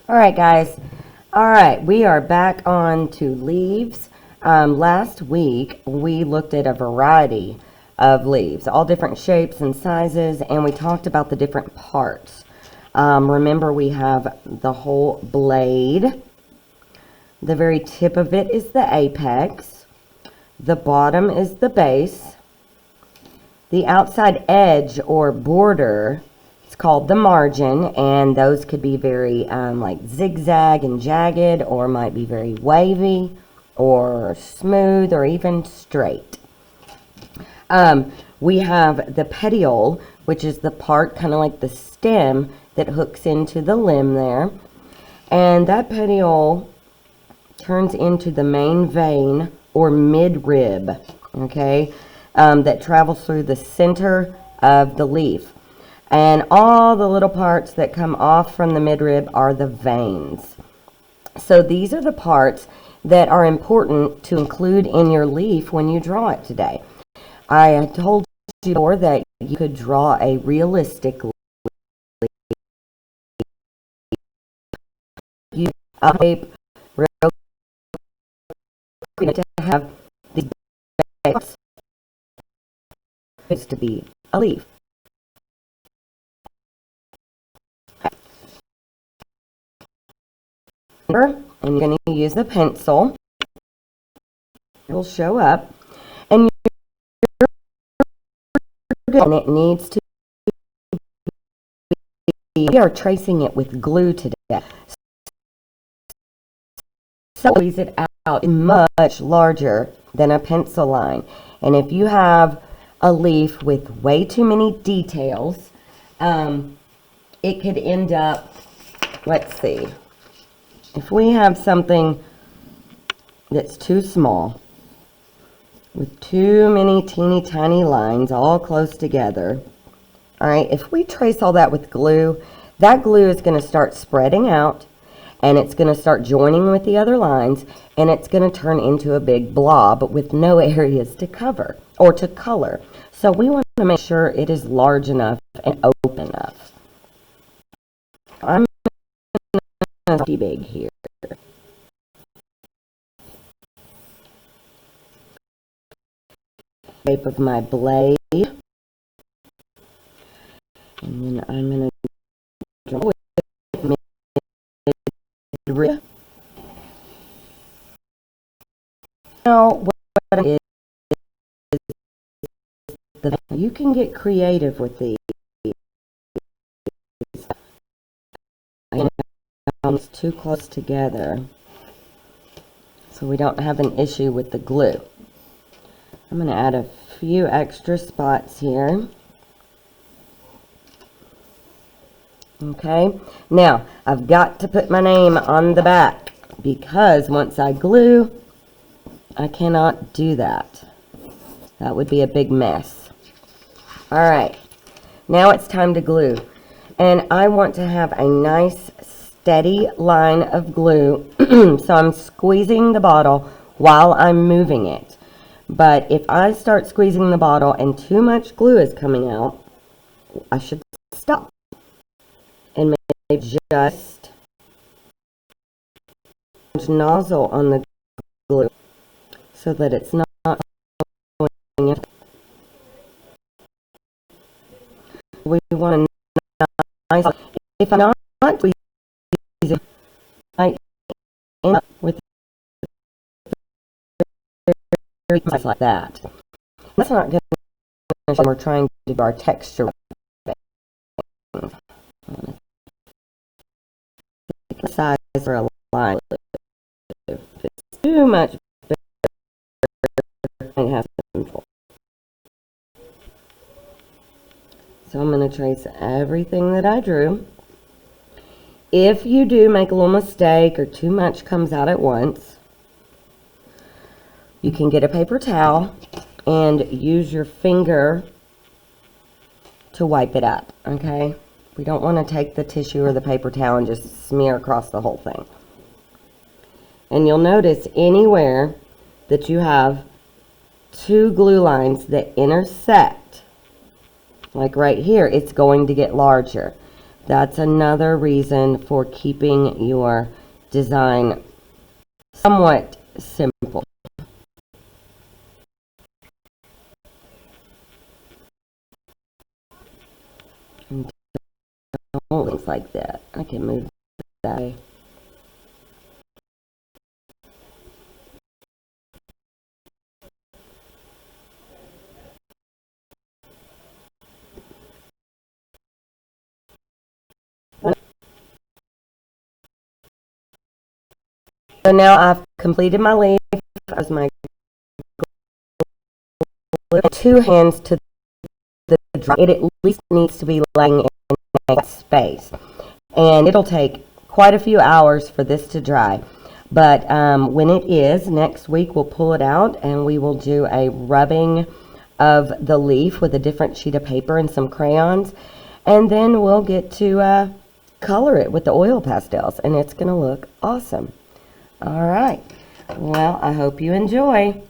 All right, guys. All right, we are back on to leaves. Last week, we looked at a variety of leaves, all different shapes and sizes, and we talked about the different parts. Remember, we have the whole blade. The very tip of it is the apex. The bottom is the base. The outside edge or border, it's called the margin, and those could be very like zigzag and jagged, or might be very wavy or smooth or even straight. We have the petiole, which is the part kind of like the stem that hooks into the limb there, and that petiole turns into the main vein or midrib, okay, that travels through the center of the leaf. And all the little parts that come off from the midrib are the veins. So these are the parts that are important to include in your leaf when you draw it today. I told you before that you could draw a realistic leaf. You shape real to have these to be a leaf. And you're going to use the pencil. It will show up, and it needs to be. We are tracing it with glue today. So squeeze it out much larger than a pencil line. And if you have a leaf with way too many details, it could end up, let's see, if we have something that's too small, with too many teeny tiny lines all close together, all right, if we trace all that with glue, that glue is going to start spreading out, and it's going to start joining with the other lines, and it's going to turn into a big blob with no areas to cover or to color. So we want to make sure it is large enough and open enough. I'm going to be big here. Shape of my blade, and then I'm going to draw with midrib. Now, what it is, you can get creative with these. It's too close together, so we don't have an issue with the glue. I'm going to add a few extra spots here. Okay, now I've got to put my name on the back, because once I glue, I cannot do that. That would be a big mess. Alright, now it's time to glue. And I want to have a nice steady line of glue, so I'm squeezing the bottle while I'm moving it. But if I start squeezing the bottle and too much glue is coming out, I should stop and maybe just nozzle on the glue so that it's not going in. We want a nice, if I'm not squeezing, I end up with nice like that. That's not going to show we're trying to do our texture. The size or a line. If it's too much bigger, I have control. So I'm going to trace everything that I drew. If you do make a little mistake or too much comes out at once, you can get a paper towel and use your finger to wipe it up, okay? We don't want to take the tissue or the paper towel and just smear across the whole thing. And you'll notice anywhere that you have two glue lines that intersect, like right here, it's going to get larger. That's another reason for keeping your design somewhat simple. And don't look like that. I can move that way. So now I've completed my leaf. As my two hands to the dry. It at least needs to be laying in a space, and it'll take quite a few hours for this to dry. But when it is, next week we'll pull it out and we will do a rubbing of the leaf with a different sheet of paper and some crayons, and then we'll get to color it with the oil pastels, and it's going to look awesome. All right. Well, I hope you enjoy.